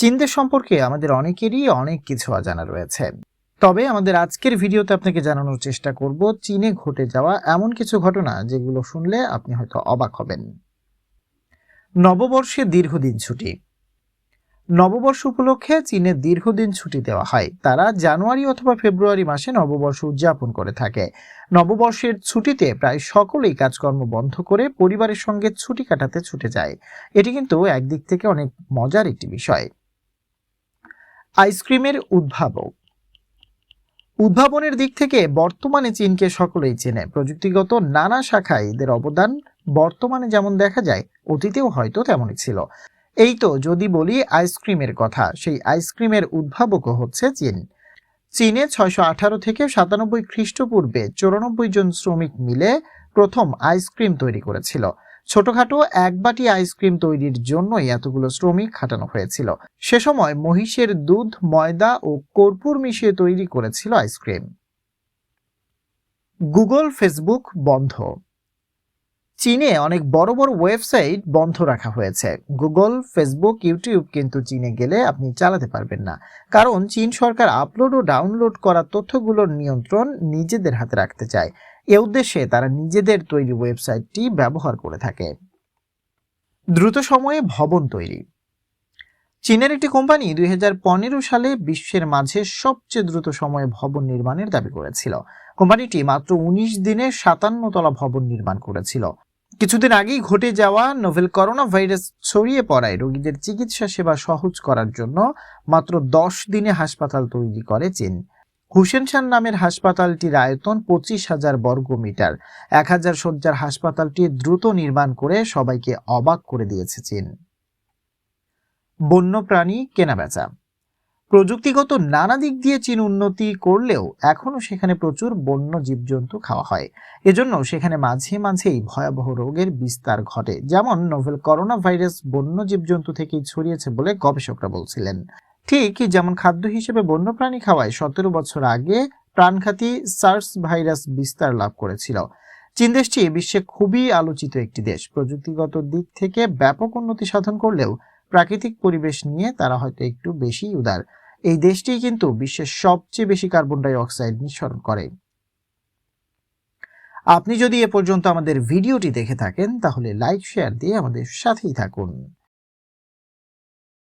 চীন দেশ সম্পর্কে আমাদের অনেকেরই অনেক কিছু অজানা রয়েছে। তবে আমাদের আজকের ভিডিওতে আপনাকে জানানোর চেষ্টা করব চীনে ঘটে যাওয়া এমন কিছু ঘটনা যেগুলো শুনলে আপনি হয়তো অবাক হবেন। নববর্ষে দীর্ঘদিন ছুটি। নববর্ষ উপলক্ষে চীনে দীর্ঘদিন ছুটি দেওয়া হয়। তারা জানুয়ারি অথবা ফেব্রুয়ারি মাসে নববর্ষ উদযাপন করে থাকে। নববর্ষের ছুটিতে প্রায় সকলেই কাজকর্ম বন্ধ করে পরিবারের সঙ্গে ছুটি কাটাতে ছুটে যায়। এটি কিন্তু একদিক থেকে অনেক মজার একটি বিষয়। আইসক্রিমের উদ্ভাবনের দিক থেকে বর্তমানে চীনকে সকলেই চেনে। প্রযুক্তিগত নানা শাখায় এদের অবদান বর্তমানে যেমন দেখা যায়, অতীতেও হয়তো তেমনই ছিল। এই তো যদি বলি আইসক্রিমের কথা, সেই আইসক্রিমের উদ্ভাবকও হচ্ছে চীন। চীনে 618 থেকে 97 খ্রিস্টপূর্বে 94 জন শ্রমিক মিলে প্রথম আইসক্রিম তৈরি করেছিল। ছোটখাটো এক বাটি আইসক্রিম তৈরির জন্যই এতগুলো শ্রমিক খাটানো হয়েছিল। সে সময় মহিষের দুধ, ময়দা ও কর্পূর মিশিয়ে তৈরি করেছিল আইসক্রিম। গুগল, ফেসবুক বন্ধ। চীনে অনেক বড় বড় ওয়েবসাইট বন্ধ রাখা হয়েছে। গুগল, ফেসবুক, ইউটিউব কিন্তু চীনে গেলে আপনি চালাতে পারবেন না, কারণ চীন সরকার আপলোড ও ডাউনলোড করা তথ্যগুলোর নিয়ন্ত্রণ নিজেদের হাতে রাখতে চায়। এ উদ্দেশ্যে তারা নিজেদের তৈরি ওয়েবসাইটটি ব্যবহার করে থাকে। দ্রুত সময়ে ভবন তৈরি। চীনের একটি কোম্পানি 2015 সালে বিশ্বের মাঝে সবচেয়ে দ্রুত সময়ে ভবন নির্মাণের দাবি করেছিল। কোম্পানিটি মাত্র 19 দিনে 57 তলা ভবন নির্মাণ করেছিল। কিছুদিন আগেই ঘটে যাওয়া নোভেল করোনা ভাইরাস ছড়িয়ে পড়ায় রোগীদের চিকিৎসা সেবা সহজ করার জন্য মাত্র 10 দিনে হাসপাতাল তৈরি করে চীন। হুসেনশান নামের হাসপাতালটির আয়তন 25,000 বর্গমিটার। 1000 শয্যার হাসপাতালটি দ্রুত নির্মাণ করে সবাইকে অবাক করে দিয়েছে চীন। বন্যপ্রাণী কেনাবেচা। প্রযুক্তিগত নানা দিক দিয়ে চীন উন্নতি করলেও এখনো সেখানে প্রচুর বন্য জীবজন্তু খাওয়া হয়। এজন্য সেখানে মাঝে মাঝেই ভয়াবহ রোগের বিস্তার ঘটে। যেমন নোভেল করোনা ভাইরাস বন্য জীবজন্তু থেকেই ছড়িয়েছে বলে গবেষকরা বলছিলেন। ঠিক যেমন খাদ্য হিসেবে বন্যপ্রাণী খাওয়ায় 17 বছর আগে প্রাণঘাতী সার্স ভাইরাস বিস্তার লাভ করেছিল। চীন দেশটি বিশ্বে খুবই আলোচিত একটি দেশ। প্রযুক্তিগত দিক থেকে ব্যাপক উন্নতি সাধন করলেও প্রাকৃতিক পরিবেশ নিয়ে তারা হয়তো একটু বেশি উদার। এই দেশটি কিন্তু বিশ্বের সবচেয়ে বেশি কার্বন ডাই অক্সাইড নিঃসরণ করে। আপনি যদি এ পর্যন্ত আমাদের ভিডিওটি দেখে থাকেন, তাহলে লাইক, শেয়ার দিয়ে আমাদের সাথেই থাকুন।